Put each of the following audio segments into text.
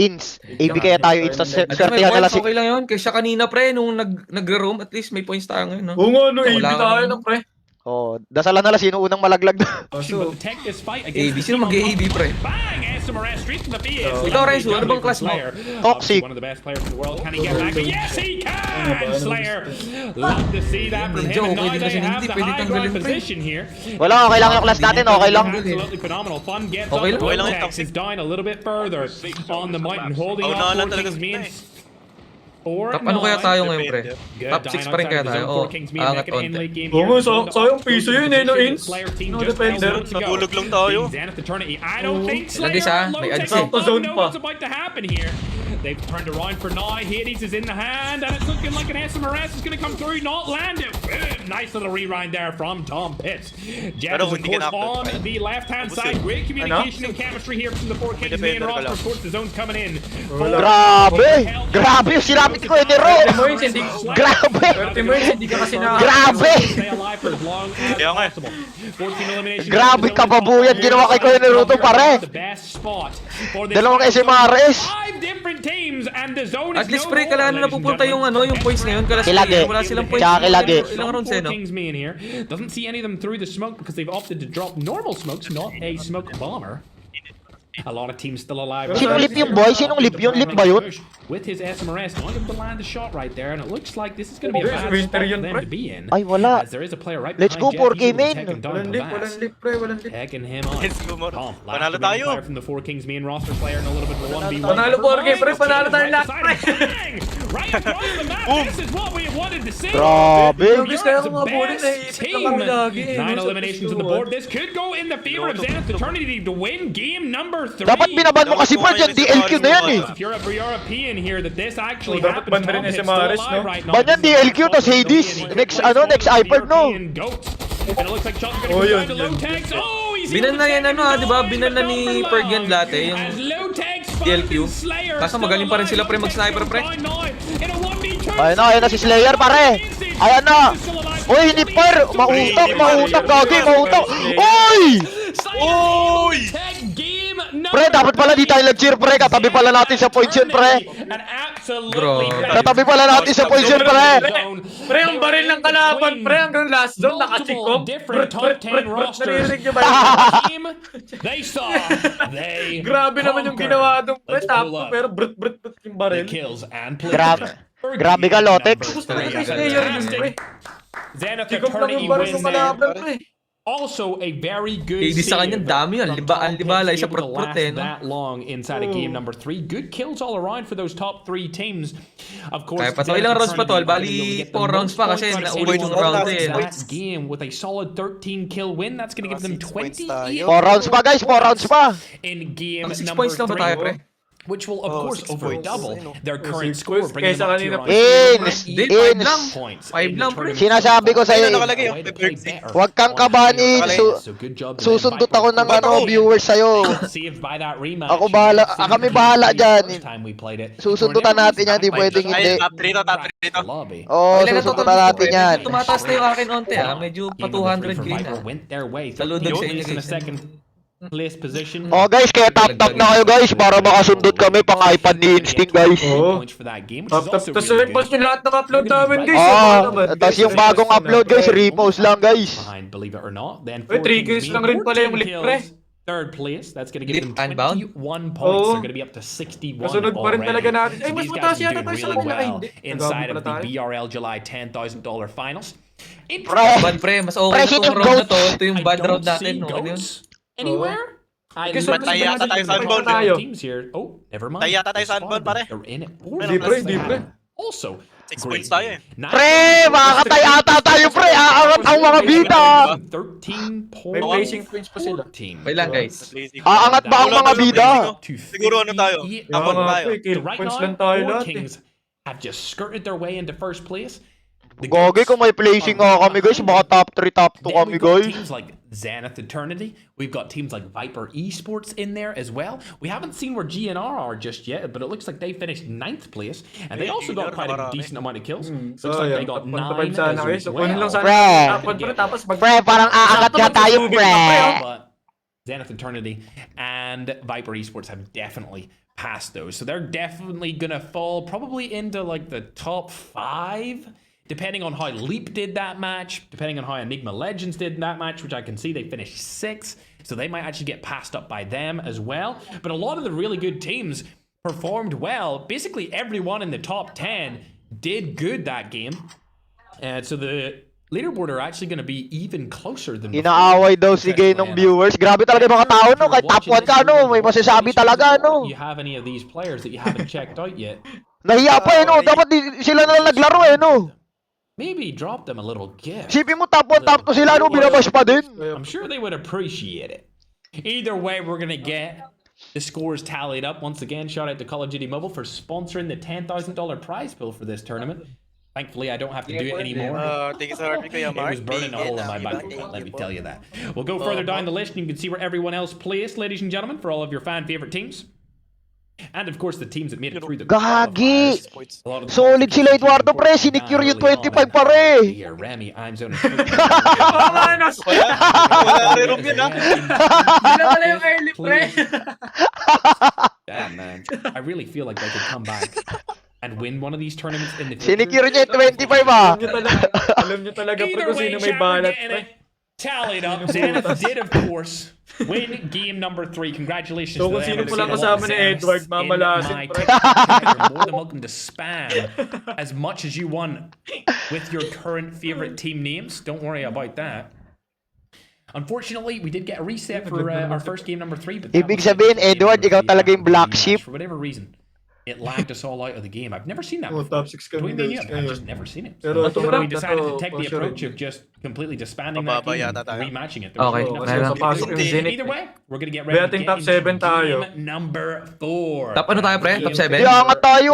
Ins. AB kaya tayo ins. At least may Swertihan na lang points, si... okay lang yun. Kaysa kanina pre, nung nag-roam, at least may points tayo ngayon, no? Oo nga, no, So, AB wala tayo kang- na, pre. Oh, dasalan na lang sino unang malaglag na. Kaso, AB, sino mag-AB pre? Ikaw, Renzo, ano bang class mo? Toxic. One of the best players in the world. Can he get back? Yes, he can! Slayer. Love to see that from Medyo him. And okay now din they kasi have hindi the pwede high tanggalin, ground pre. position here. Wala, okay lang yung class natin, okay lang. Absolutely phenomenal. Fun gets Okay up. lang. Okay lang yung Vortex toxic. is down a little bit further on the mountain, holding Oh, up nahalan 4 talaga Kings sila means. Or Top ano kaya tayo ngayon pre? Good. Top 6 pa rin kaya tayo? Oo, angat onte. Oo nga, sayang piso yun eh, no, Ins? No defender. Nagulog lang tayo. I don't think Lagi siya, may ads eh. Sakto zone pa. what's about to happen here. They've turned around for now. Hades is in the hand, and it's looking like an SMRS is going to come through, not land it. Nice little rewind there from Tom Pitts. Jazz, Pero of hindi course, ka on the left-hand Ubus side. yun. Great communication and chemistry here from the 4 Kings main defender ka roster. lang. Of course, the zone's coming in. Grabe! Grabe yung sinapit ko, Enero! mo yun, hindi. Grabe! Swerte mo yun, hindi ka kasi na... Grabe! Stay alive for as long as Kaya nga. possible. 14 eliminations. Grabe kababuyan ginawa kay Kuya Naruto, pare. The best spot for this Dalawang final SMRS. 5 different teams and the zone At is least no pre, more, kailangan na ladies and napupunta yung gentlemen. ano, yung points ngayon. Kalas Kilage. wala silang points. Tsaka kilage. Ilang rounds eh, no? Kings main here doesn't see any of them through the smoke because they've opted to drop normal smokes, not a smoke bomber. A lot of teams still alive. Sinong lip yung boy? Sinong lip yun? Lip ba yun? With his SMRS, not able to land a shot right there, and it looks like this is going to be a Okay, bad winter spot yun, for them pre. to be in. Ay, wala. As there is a player right Let's behind go, Jeff 4K Eagle, main. taking down Walang lip, Pavas. walang lip, pre, walang lip. Taking him on. Let's go, Mar. Tom, last Panalo remaining tayo. player from the 4 Kings main roster player and a little bit of a 1v1. Panalo 4K, pre, panalo tayo lahat, pre. Right across the map, this is what we wanted to see. Grabe! Guys, kaya ako nga po rin, naiipit lang kami lagi. 9 eliminations on the board. This could go in the favor of Zenith Eternity to win game number 3. Dapat binaban mo kasi Brad yung DLQ na yan eh. If you're a European here, that this actually So, dapat happens. ban na rin Tom Pitt's SMRS, still no? alive right now. Ban yan, DLQ, tas Hades. Next, next iPad, no? European goats. And it looks like shots are Oh, going to yun, go down to yun. Lotex. Oh, he's Binan na yan, ano, di ba? Binan na ni Pergen dati, yung As Lotex DLQ. finds Slayer Kaso still magaling pa rin alive. sila, pre, Lotex mag-sniper, pre. goes down now in a 1v2. Ayan na si Slayer, pare. Ayan na. Uy, hindi par. Mautak, gagi, mautak. Uy! Uy! Pre, dapat pala di tayo nag-cheer, pre. Katabi pala natin sa points yun, pre. Bro. Katabi pala natin sa points yun, pre. Pre, ang baril ng kalaban, pre, hanggang last zone, nakachikop. Different top 10 rosters. Naririnig niyo ba yun? Team, they saw. They Grabe naman yung ginawa doon, pre, Let's tap pull ko, up. pero brut yung the baril. kills and play. Grabe ka, Lotex. Gusto ko yung player yun, pre. Zenith Chikop lang Eternity yung baril wins ng there. kalaban, pre. Also a very good Hades sa kanya, save dami yun. from Liba- Tom libala, Pitts isa to be able to prot-prot last eh, no? that long inside of game number 3. Good kills all around for those top 3 teams. Of course, Kaya pa to, Zenith ilang rounds pa to? Eternity Bali, will get the 4 rounds most pa kasi points out of naulit any yung of round those eh, no? that game with a solid 13 kill win. That's going to give them 6 points 28 tayo. 4 rounds pa, guys. 4 rounds pa. in game Ang 6 number points lang ba tayo, 3. pre? Which will, of Oh, course, 6 over points. double Ayun, oh. their current 6 score, points bringing kaysa them up to kanina. around Ins, 28 ins. lang. points. 5 lang, pre. Sinasabi ko sa'yo, Ayun, nakalagay yung Way to Pepper play X. better. Huwag kang kabahan, Ins. So good job to Susundot Viper. ako ng viewers sa'yo. Saved by that rematch. Ako bahala, kami bahala dyan. First time we played it. Susundutan natin yan, di pwedeng hindi. Ay, top 3 to, top 3 to. Lobby. Oo, Ilan na to, susundutan natin yan. Tumataas na yung akin onte, ah. Medyo pa 200k na. Went their way. Saludo sa inyo, in a guys. second place position. Oh guys, kaya tap na kayo guys para makasundot kami pang iPad ni Instinct guys. Oo. Points for that game, which Tap, is tap, also tapos really repost good. yung lahat ng upload namin, guys. Ah, tapos yung bagong upload guys, repost lang guys. Behind, believe it or not. Then Uy, 4 3 Kings kills mean lang rin pala yung 14 lip, pre. kills. Third place, that's going to give Lip them unbound? 21 points. Oo. They're going to be up to 61 Kasunod pa rin already. talaga natin. Ay, So mas these mataas guys are yata doing tayo sa really kanila. Ay, well hindi. inside Nagkabot of the pala tayo. BRL July $10,000 finals. Pre, Bad pre, mas okay Pre, na sino itong round na to. goats? Ito yung I bad don't round natin. see No? Ano yun? goats anywhere. I Kasi look matay at yata tayo sa the unbound, tayo. eh. Teams here. Oh, never mind. Matay yata tayo sa unbound, pare. They're in it. Hindi, pre, hindi, pre. Also, 6 points tayo eh. pre, makakatay ata tayo pre, aangat ang mga bida. 13 points. May placing points pa sila. Wait lang guys. Aangat ba ang mga bida? Siguro ano tayo? Kaya Tapon nga, tayo. pre, kill Right points now, lang tayo 4 lahat eh. Kings have just skirted their way into first place. The Gogi, kung may placing nga kami guys, baka top 3, top 2 Then kami we've got guys. teams like Zenith Eternity. We've got teams like Viper Esports in there as well. We haven't seen where GNR are just yet, but it looks like they finished 9th place, and they Hey, also got GNR quite a nakarami. decent amount of kills. Looks So, like they yan. got 9 Pagpapag sana kayo. as So, kunin lang well. sana. Pre. Tapon, pre, tapos mag... Pre, parang aangat nga tayo pre. But Zenith Eternity, and Viper Esports have definitely passed those. So they're definitely gonna fall probably into like the top 5, depending on how Leap did that match, depending on how Enigma Legends did that match, which I can see they finished 6th. So they might actually get passed up by them as well. But a lot of the really good teams performed well. Basically everyone in the top 10 did good that game. And so the leaderboard are actually going to be even closer than before. Inaaway daw si Gay ng viewers. Grabe talaga yung mga tao, no? Kahit top 1 ka, no? May masasabi talaga, no? You have any of these players that you haven't checked out yet? Nahiya pa, eh, no? Dapat sila na lang naglaro, eh, no? Maybe drop them a little gift. Sipin mo top 1, top 2 sila, no? Binabash pa din. I'm sure they would appreciate it. Either way, we're going to get the scores tallied up. Once again, shout out to Call of Duty Mobile for sponsoring the $10,000 prize pool for this tournament. Thankfully, I don't have to do it anymore. Thank you so much, Kuya It Mark. was burning a hole in my back, let me tell you that. We'll go further down the list and you can see where everyone else placed, ladies and gentlemen, for all of your fan favorite teams. And of course, the teams that made it through the Gagi! qualifiers. A lot of the Solid teams sila, Eduardo, pre. Sinicure yung 25 pare. Here, Remy, I'm zone. Wala rin room yun, ha? Wala pala yung early, pre. Damn, man. I really feel like they could come back and win one of these tournaments in the future. Sinicure niya yung 25, ah. Alam nyo talaga, pre, Either kung way, sino may chat, we're balat, getting pre. it tallied up. Zenith did, of course, win game number 3. Congratulations So, to kung them. sino pala kasama ni Edward, mamalasin, In my pre. TikTok chat, you're more than welcome to spam as much as you want with your current favorite team names. Don't worry about that. Unfortunately, we did get a reset for our first game number 3. But that Ibig was sabihin, game Edward, number ikaw 3 talaga yung after the black match. sheep. For whatever reason, it lagged us all out of the game. I've never seen that Oh, before. top 6 Between kami me and guys you, I've ngayon. just never seen it. Pero So ito we decided to take the to approach of just completely disbanding that Mababa game and yata tayo. rematching it. Okay, Oo, meron. kasi papasok yung Zenith. Either way, we're gonna get ready Kaya to ating get top into 7 tayo. game number 4. Top ano tayo, pre? Top 7? Di, angat tayo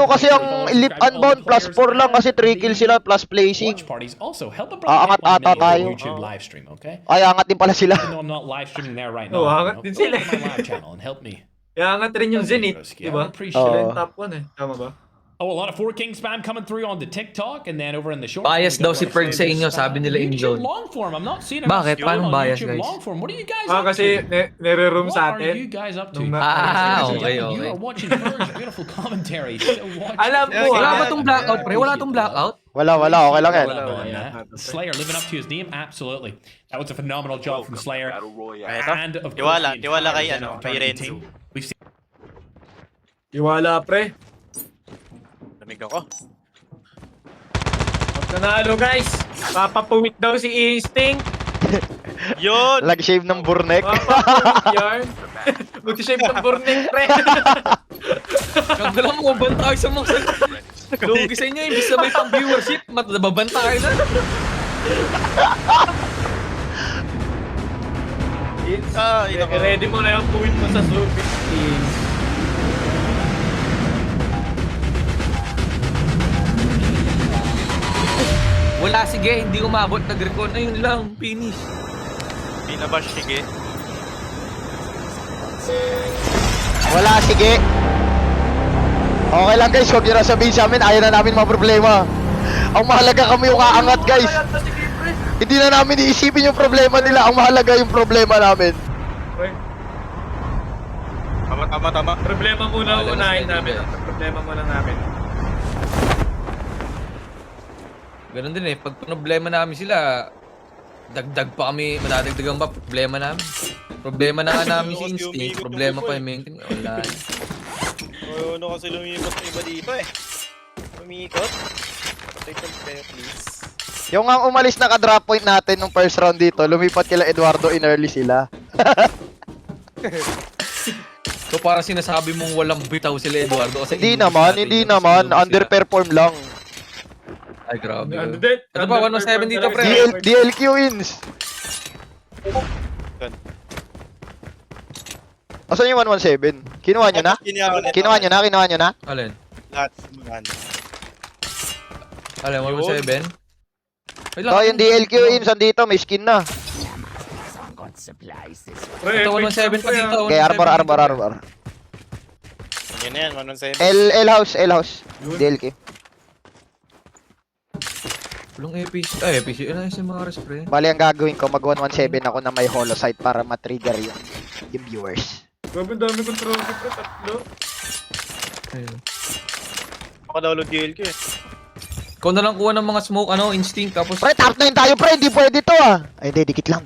kasi ang elite unbound plus 4 lang kasi 3 kills sila plus placing. Watch parties also help a Aangat brother ata tayo. YouTube live stream, okay? Ay, angat din pala sila. Even though I'm not live streaming there right Oo, now, angat din go sila. to my live channel and help me. Kaya angat rin yung Zenith, di ba? Appreciate Sila it. yung top 1 eh. Tama ba? Oh, a lot of 4King spam coming through on the TikTok and then over in the short. Bias daw si Ferg sa inyo, sabi nila in YouTube zone. long form. I'm not seeing Bakit? enough Paano skill on bias, YouTube guys? long form. What are you guys up Kasi to? nire-room What sa are you atin. guys up to? Nung Ah, Ladies and okay, gentlemen, You okay. are watching Ferg's beautiful commentary. So watch. Alam mo, Wala ah. ba tong blackout, pre? Wala tong blackout? Wala, okay lang yan. Slayer living up to his name, absolutely. That was a phenomenal job from Slayer. Ito. And of course, Tiwala, the tiwala kay, entire kay Zenith Renzo. team. We've seen Iwala, pre. Lamig ako. Pag nanalo, guys. Papapuwit daw si Instinct. Yun! Lag-shave ng burnek. Papapuwit yarn. Mag-shave ng burning, pre. Kagala mo, bantay sa mga lugi sa inyo, imbis na may pang viewership, babantay na. Ito ko. Ready mo na yung puwit mo sa Zoom 15. Wala, sige, hindi umabot, nag-recon. Ayun lang, finish. Binabash, sige. Wala, sige. Okay lang guys, huwag nyo na sabihin sa amin, ayaw na namin mga problema. Ang mahalaga kami yung kaangat guys. Hindi na namin iisipin yung problema nila, ang mahalaga yung problema namin. Pre, Tama. problema muna unahin namin. Problema muna namin. Ganun din eh, pag problema namin sila, dagdag pa kami, madadagdagan pa problema namin. Problema na nga namin si Instinct, problema pa yung maintain. Wala. Ano kasi lumipat na iba dito eh. Lumikot. Take a kayo please. Yung ang umalis na ka-drop point natin nung first round dito, lumipat kila Eduardo in early sila. So para sinasabi mong walang bitaw sila Eduardo kasi Hindi inulit naman, sila. underperform lang. Ay grabe. Underdead. Ito pa, 107 dito, pre. DLQ wins. Asan yung 117? Kinuha nyo na? Kinuha nyo na? Alin? Lahat. Alin, 117? So yung DLQ wins, andito, may skin na. Pre, Ito 117 pa dito. Okay, arbor. Yan na yan, 117. L house. DLQ. Walang APC. Ay, APC. Ano yung SMRs, pre? Bali, ang gagawin ko, mag 117 ako na may holosite para matrigger yung viewers. Grabe, dami kong trophy pre, 3. Ayun. Maka-download DLQ eh. Ikaw na lang kuha ng mga smoke, ano, instinct, tapos... Pre, top 9 tayo, pre. Hindi pwede to, ah. Ay, hindi. Dikit lang.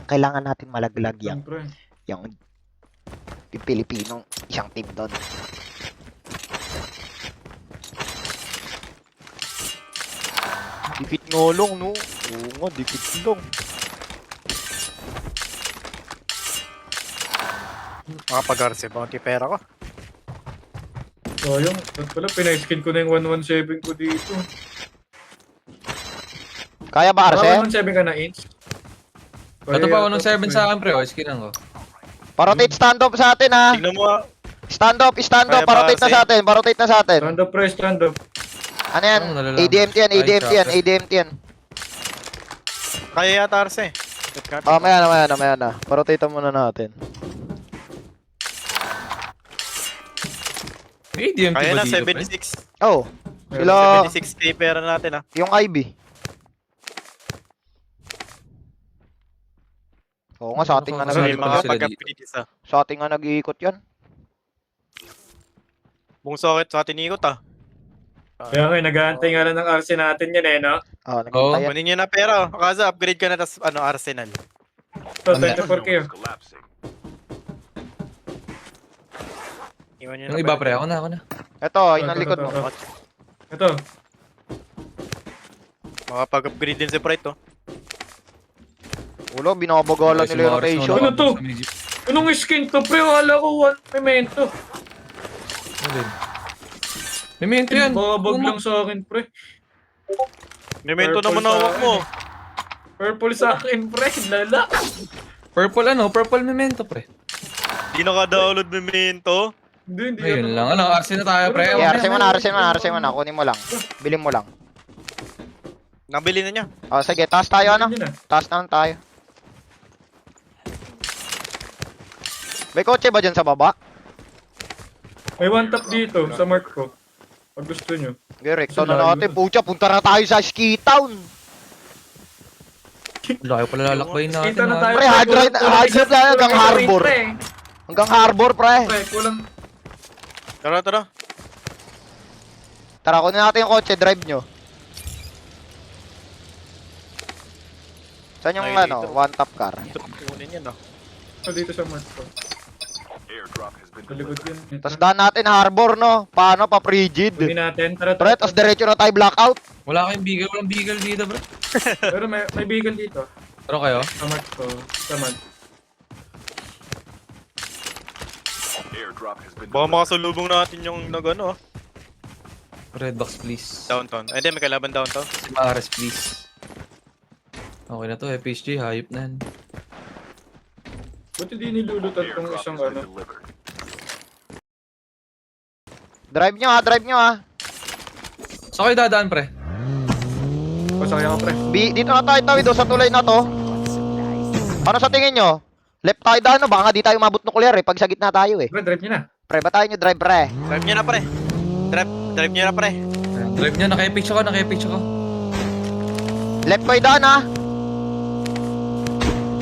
Kailangan natin malaglag yan. Siyempre. Yung Pilipinong isang team doon. Dikit ngolong, no? Oo nga, dikit long. Makapag-arse, bounty pera ko. Sayang. Ba't pala, pinay-skin ko na yung 117 ko dito. Kaya ba, Arce? 117 ka na, Inch? Ito pa ako ng 7 sa akin, pre. O, skinan ko. Parotate stand up sa atin, ha? Tignan mo ah. Stand up. Kaya ba, Parotate na Arce? sa atin. Parotate na sa atin. Stand up, pre, stand up. Ano yan? Ano, nalalaman? ADMT yan, Ay, ADMT yan, trapper. ADMT yan. Kaya yata Arce. Oh, maya na. Parotate muna natin. May DMT Kaya ba na, dito, pre? 76. Oh, sila, 76k pera natin ah. yung IB. Oo nga, sa ating nga Ano, Kasi nag-iikot mga yan. sila pagka-pitis ah. Sa ating nga nag-iikot yan. Buong socket sa atin ikot ah. Kaya nga, nag-aantay nga lang ng RC natin yan eh, no? Oh, nakita yan. Kunin nyo na pera oh. Kaso upgrade ka na tas ano, Arsenal. So, 24k yun. Iwan nyo Yung na iba, pera. pre. Ako na. Ito, yun ang likod mo. Ito. Makapag-upgrade din si Pride oh. Ulo, binabagalan Si nila yung Morris, rotation. Ano to? sa Medjip. Anong skin to, pre? Wala ko, one memento. Ano din? Memento yan. Babag lang sa akin, pre. Memento Purple naman sa hawak mo. Purple sa akin, pre. Lala. Purple ano? Purple memento, pre. Di naka-download Memento. Hindi Ayun lang. Ano, RC na tayo, pre. Yeah, RC mo na. Kunin mo lang. Bilhin mo lang. Nabili na niya. Oh, sige, taas tayo, ano? Yun na. Taas naman tayo. May kotse ba dyan sa baba? May one tap dito, sa mark ko. Pag gusto nyo. Okay, rekto Sa na layo natin. na. Pucha, punta na tayo sa Ski Town. Laki pala lalakbayin natin. Kita na ha? tayo. Pre, hard ride na hanggang harbor. Pre, Hanggang harbor, pre. kulang. Tara, tara. Tara, kunin natin yung kotse. Drive nyo. Saan yung Ay, ano, dito. one top car? Kunin yan oh. Ito dito sa mark ko. Sa likod yun. Tapos daan natin harbor, no? Paano? Pa-frigid. Kunin natin. Tara, Pre, tapos diretso na tayo blackout. Wala kayong beagle. Walang beagle dito, bro. Pero may beacon dito. Pero kayo? Sa mark ko. Sa mark. Baka makasalubong natin yung nag-ano oh. Red box, please. Downtown. Ay, hindi, may kalaban downtown. Si Mares, please. Okay na to, FHG. Hayop na yan. Ba't hindi nilulutan tong isang ano? Drive nyo, ha. So kayo dadaan, pre? Pasakya ka, pre. Dito na tayo tawid, sa tulay na to. Ano sa tingin nyo? Left tayo daan, no? Baka nga di tayo mabot nuclear, eh. Pag sa gitna tayo, eh. Pre, drive nyo na. Pre, ba tayo nyo drive, pre? Drive nyo na, pre. Drive nyo na, pre. Drive niya, naka-FH ako. Left ko yung daan, ha.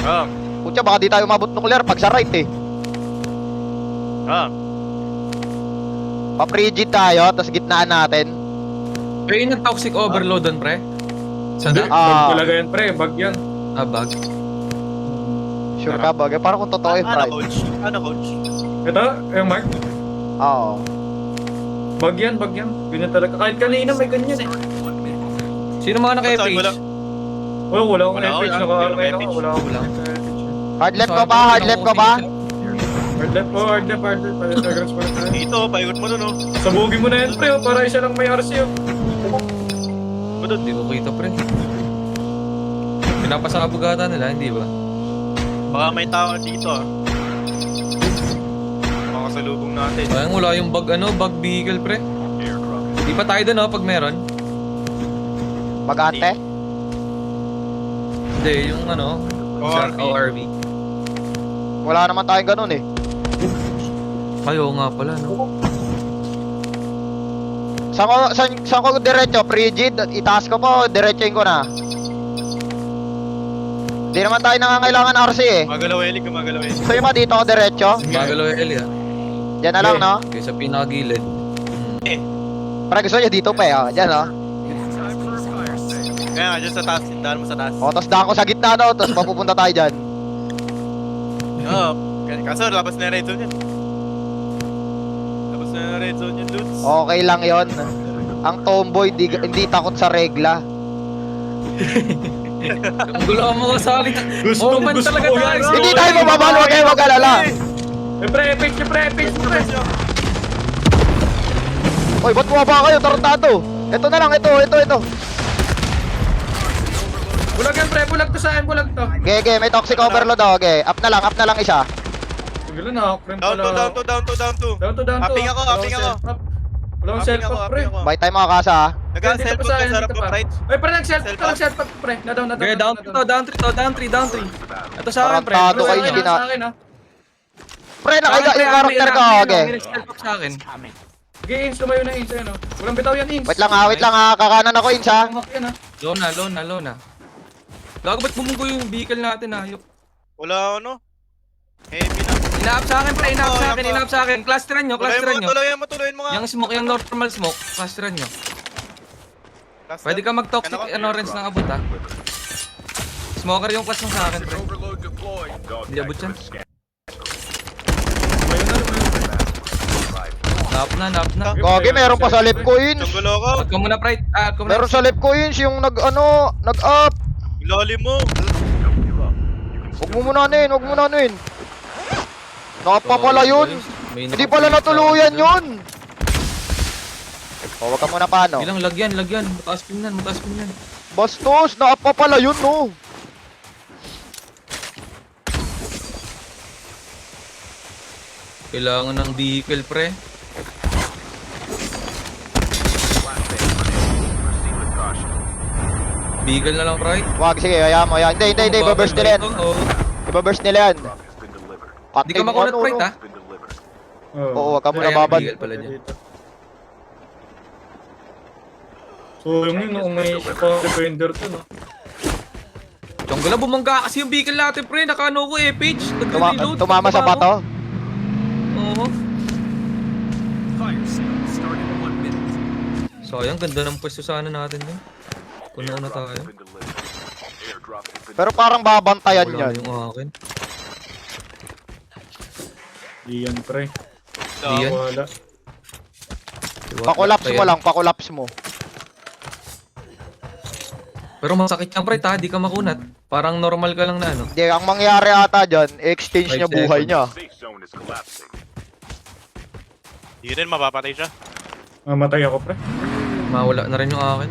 Ah, Pucha, baka di tayo mabot nuclear pag sa right, eh. ah. Pa-frigid tayo, tapos gitnaan natin. Pero yun ang toxic overload doon, pre? Hindi, Sana? bag talaga yan, pre. Bag yan. Ah, bag. Sure ka, bagay? Parang kung totoo yung Ano, right. coach? Ano, coach? Ito, yung mark. Oo. Bag yan, bag yan. Ganyan talaga. Kahit kanina may ganyan eh. Sino mga Saan, wala? naka-FH? Wala akong Wala, FH. wala. Naka-armay Wala. ako. Wala akong Wala. FH. Hard left ka ba? Hard left ka ba? Hard left po, hard left, hard left. Palisagrams pa tayo. Dito, paikot mo dun oh. Sabugin mo na yan, pre. Para isa lang may RC. Oh. Hindi ko kita, pre. Pinapasabog ata nila, hindi ba? Baka may tao dito ah. Makasalubong natin. Sayang wala yung bag, bag vehicle, pre. Di pa tayo doon, pag meron. Bagante? Hindi, yung sa ORV. ORV. Wala naman tayong ganun, eh. Ay, oo nga pala, no? Saan ko diretso? Frigid? Itaas ko po, diretsoin ko na. Hindi naman tayo nangangailangan RC eh. Gumagalaw-eli. Gusto nyo ba dito ako diretso? Magalaw yung Elia. Diyan na lang, no? Okay, sa pinakagilid. Para gusto nyo dito pa eh, oh. Diyan, oh. Kaya nga, dyan sa taas. Daan mo sa taas. O, tapos daan ko sa gitna, no? Tapos mapupunta tayo dyan. Oo. Kaso, labas na yung red zone yan. Labas na yung red zone yan, dudes. Okay lang yon. Ang tomboy, hindi takot sa regla. Ang gulo mo ko sa akin. Gusto talaga ko tayo. yan. Hindi tayo mababalo, huwag kayo mag-alala. Siyempre, epic, pre. Uy, ba't bumaba kayo? Tarantado. Ito na lang, ito. Bulag yan, pre. Bulag to sa akin, bulag to. Gege, may toxic overload ako, ge. Up na lang isa. Sige lang, friend Down pala. to. Down to. Upping ako. Wala akong self-up, pre. Bye tayo mga kasa, ha. Nag-self Dito pa sa akin, sarap dito ng pa. right. Ay, pre, nag-self-up, pre. Na-down. Okay, down 3 down 3. Ito sa akin, pre. Tarantado kayo, Sa hindi na. akin, ha. Pre, nakaiga yung karakter ko, ge. May step up sa akin. Sige, Ins, tumayo na Ins, ayun, oh. Walang bitaw yan, Ins. Wait lang, ha. Kakanan ako, Ins, ha. Ang hack yan, ha. Low na. Gago, ba't bumunggo yung vehicle natin, ayok? Wala ano. Heavy na. Inaap sa akin. Clusteran nyo. Tuloyin mo nga. Yung smoke, yung normal smoke, clusteran nyo. Pwede ka mag-toxic, orange ng abot, ha. Smoker yung class mo sa akin, pre. Hindi abot yan. Nap na. Gagi, meron pa sa left ko, Ins. Tunggulo ko. Huwag ka muna, Pride. Meron sa left ko, Ins, yung nag-up. Ilalim mo. Huwag mo muna anuin. Nakapapala yun. Hindi pala natuluyan yun. O, wag ka muna paano. Bilang lagyan. Mataas pin yan. Bastos, nakapapala yun, no. Kailangan ng vehicle, pre. Vehicle na lang, Pride. Wag, sige, hayaan mo. Hindi. Ibaburst nila yan. Oo. Ibaburst nila yan. Hindi ka makunat, Pride, ha? Oo, wag ka muna Ayan, babad. vehicle pala dyan. So, yung yun, may pa defender to, no? Tiyonggala, bumangga kasi yung vehicle natin, pre. Nakaano ko, page. Nag-reload. Tumama sa bato. Oo. Sayang, ganda ng pwesto sana natin yun. Puno na tayo. Pero parang babantayan Wala yan. yung akin. Di yan, pre. Di yan. Wala. Pakulaps mo lang, pakulaps mo. Pero masakit yan, pre, ha? Di ka makunat. Parang normal ka lang na, ano? Hindi, ang mangyari ata dyan, exchange niya 5 buhay seconds. niya. Di rin, mapapatay siya. Mamatay ako, pre. Mawala na rin yung akin.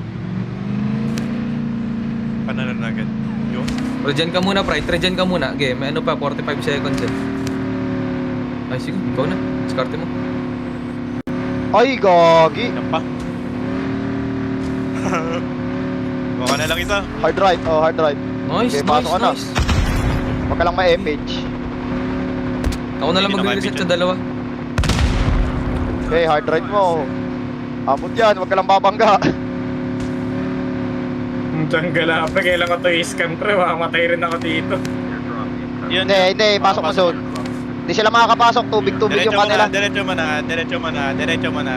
Pananan na agad. Yo. Regen ka muna, pre. Regen ka muna. Okay, may ano pa, 45 seconds eh. Ay, sige. Ikaw na. Diskarte mo. Ay, gagi. Yan pa. Baka na lang isa. Hard right, hard right. Nice, Okay, pasok ka na. nice. Huwag ka lang ma-FH. Ako na lang Hindi na mag-reset ma-FH sa dalawa. Okay, hard right mo. Abot yan, huwag ka lang babangga. Diyan gala, pre. Kailan ko to i-scan, pre. Makamatay rin ako dito. Yun. Hindi, pasok mo zone. Hindi sila makakapasok, tubig-tubig yung kanila. Diretso mo na.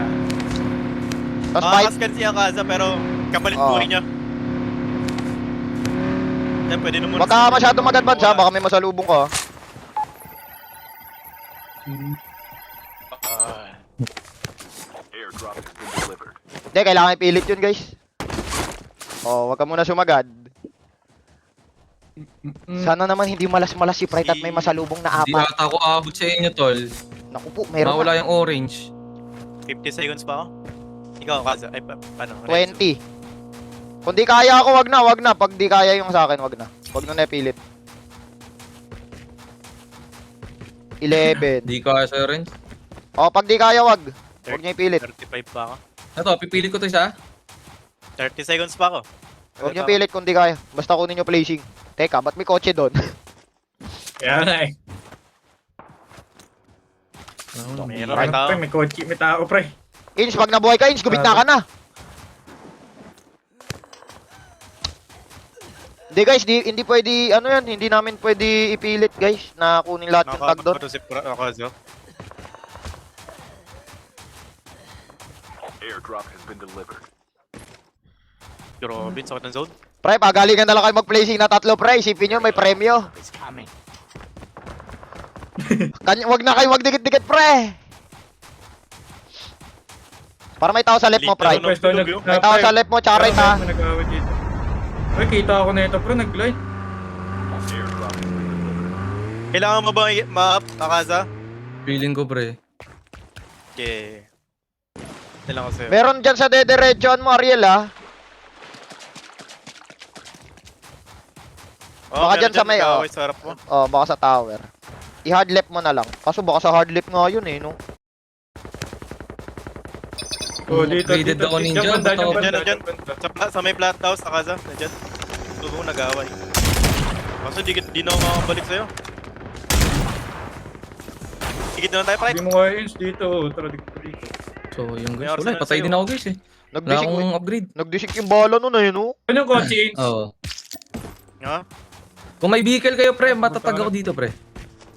Tapos fight. Makakaskan siya Kaza pero kapalit Oo. buhay niya. Yan, pwede na muna. Huwag ka masyado mag-advance ha, baka may masalubong ka. Hindi, kailangan ipilit yun guys. Huwag ka muna sumagad. Sana naman hindi malas-malas si Pride at may masalubong na Hindi apat. ata ako aabot sa inyo, tol. Naku po, meron Mawala na. yung orange. 50 seconds pa ako. Ikaw, Kaza. Ay, paano? 20. Kung di kaya ako, wag na. Pag di kaya yung sa akin, wag na. Wag na napilit. 11. Di ka sa orange. Pag di kaya, wag. Wag niya ipilit. 35 pa ako. Ito, pipilit ko to isa. 30 seconds pa ako. Huwag niyo pilit kung di kaya. Basta kunin niyo placing. Teka, ba't may kotse doon? Kaya na eh. Meron Pre, tao. may kotse, may tao, pre. Inch, pag nabuhay ka, Inch, gumit na ka na. Hindi guys, hindi pwede, ano yan, hindi namin pwede ipilit guys, na kunin lahat yung tag doon. Si Akaza. Airdrop has been delivered. Grabe, sakit ng zone. Pre, pagalingan na lang kayo mag-placing na tatlo, pre. Isipin nyo, may premyo. Wag na kayo magdikit-dikit, pre. Para may tao sa left mo, pre. Lito, Pwesto, May tao sa left mo, tsaka right, ha. Nag-awit dito. Ay, kita ako na ito, bro. Nag-glide. Airdrop has been delivered. Kailangan mo ba ma-up, Akaza? Feeling ko, pre. Okay. Kailangan ko sa'yo. Meron dyan sa dederechoan mo, Ariel, ha. Oh, baka meron dyan sa may, nag-away sa harap mo. Oh, baka sa tower. I-hard left mo na lang. Kaso baka sa hard left nga yun, eh, no? Oh, dito, Upgraded dito. ako, ninja. Diyan banda, Ba't ako- diyan banda, Diyan, diyan banda. Sa may flat house, Akaza. Nandiyan. Tubo nag-away. Kaso di na ako makakabalik sa'yo. Higit na lang tayo, Hindi Pride. mo kaya Inch dito. Oh, tara, dito. So, yung May guys, wala, arsenal patay sa'yo. din ako guys eh. Wala Nagdisik, akong upgrade. nagdisik yung bala nun, eh, no? Ano yung kotse, Inch? Oo. Ha? Kung may vehicle kayo, pre, matatag ako dito, pre.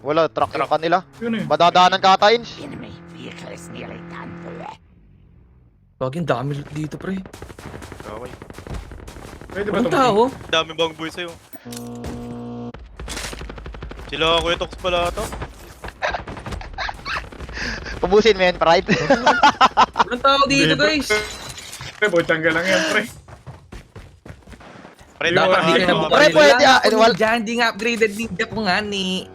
Wala, truck yung kanila. Yun eh. Madadaanan ka ata, Inch. Bagay, dami loot dito, pre. Away. Pwede ba Anong ito? tao? Dami bang buhay sa'yo. Sila Kuya Tox pala to. Pubusin mo yan, Pride. Anong tao dito, guys? Pre, botangga lang yan, pre. Pride, Dapat di ka na Pre, pwede, Hindi nga upgraded ninja ko nga ni.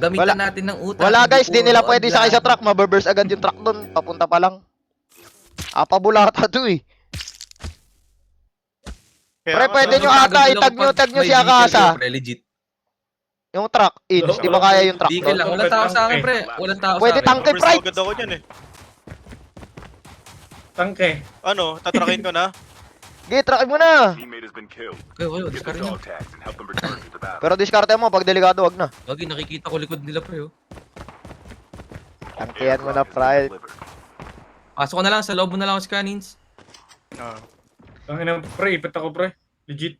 Gamitan Wala. natin ng utak. Wala guys, di Hindi nila puro pwede odla. sakay sa truck. Mababurst agad yung truck doon. Papunta pa lang. Apabulata to eh. Pre, pwede nyo ata, itag nyo si Akasa. Pre, legit. Yung truck, Inch, di ba kaya yung truck Vehicle lang. doon? Walang tao sa akin, pre. Walang tao sa Pwede akin. tangke, Pride. Agad ako dyan eh. Tangke. Ano, tatrakin ko na. Sige, truck mo na. Teammate has been killed. Kayo, Get the discard nyo. dog tags and help them return to the battle. Pero diskarte mo, pag delikado, wag na. Lagi, nakikita ko likod nila, pre, oh. Tangkehan mo na, Pride. Pasok ko na lang, sa loob mo na lang ako si Canins. Tangin na, pre. Ipit ako, pre. Legit.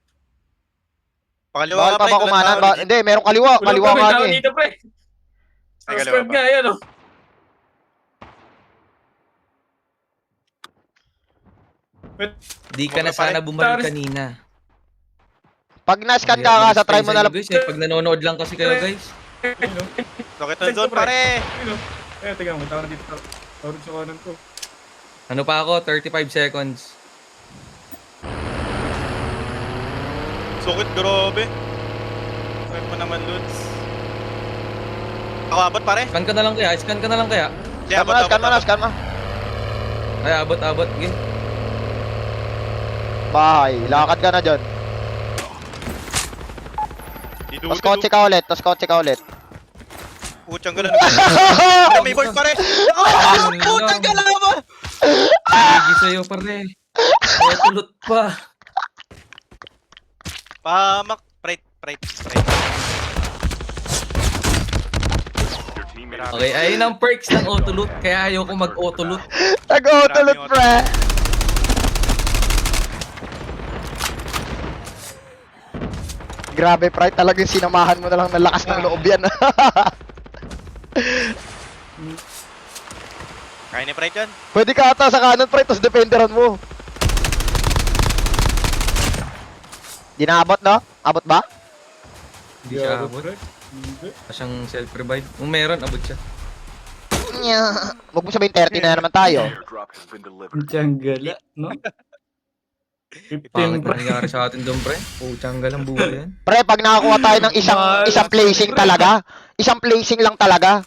Pakaliwa Bawal ka, pa Pride. ba kumanan? Hindi, merong kaliwa. Kaliwa Wala ka tao eh. dito, pre. Ay, Sa kaliwa squad pa. nga, yan, oh. Di ka na Huwag na, sana pare. bumalik kanina. Pag na-scan ka Akasa, try mo na lang. Guys, eh, pag nanonood lang kasi kayo, guys. Ayun, oh. Sakit ng zone, pare. Ayun, oh. Ayun, tingnan mo. Tao na dito. Tao rin sa kanan ko. Ano pa ako? 35 seconds. Sukit, grabe. Sakit mo naman, Ludes. Ako abot, pare. Scan ka na lang kaya? Scan ka na lang kaya? Di, Scan mo na, scan mo na, scan mo. Ay, abot. Game. Bahay, lakad ka na dyan. Tapos kotse ka ulit, Putsang ka lang. Pare, may board, pare. Putsang ka lang ba? Sige sa'yo, pare. Kaya tulot pa. Pamak. Pride. Your teammate Okay, ayun ang perks ng autoloot. Kaya ayoko mag-autoloot. Nag-autoloot, pre. Grabe, Pride, talagang sinamahan mo na lang ng lakas ng loob yan. Kaya ni Pride yan. Pwede ka ata sa kanan, Pride, tapos defenderan mo. Di na abot, no? Abot ba? Hindi siya abot. pre. Hindi. Siyang self-revive. Kung meron, abot siya. Huwag mo sabihin 30 na naman tayo. airdrop has been delivered. Jungle, no? 15, Pangit na pre. nangyari sa atin doon, pre. Puchang galang buhay yan. Pre, pag nakakuha tayo ng isang placing talaga, isang placing lang talaga.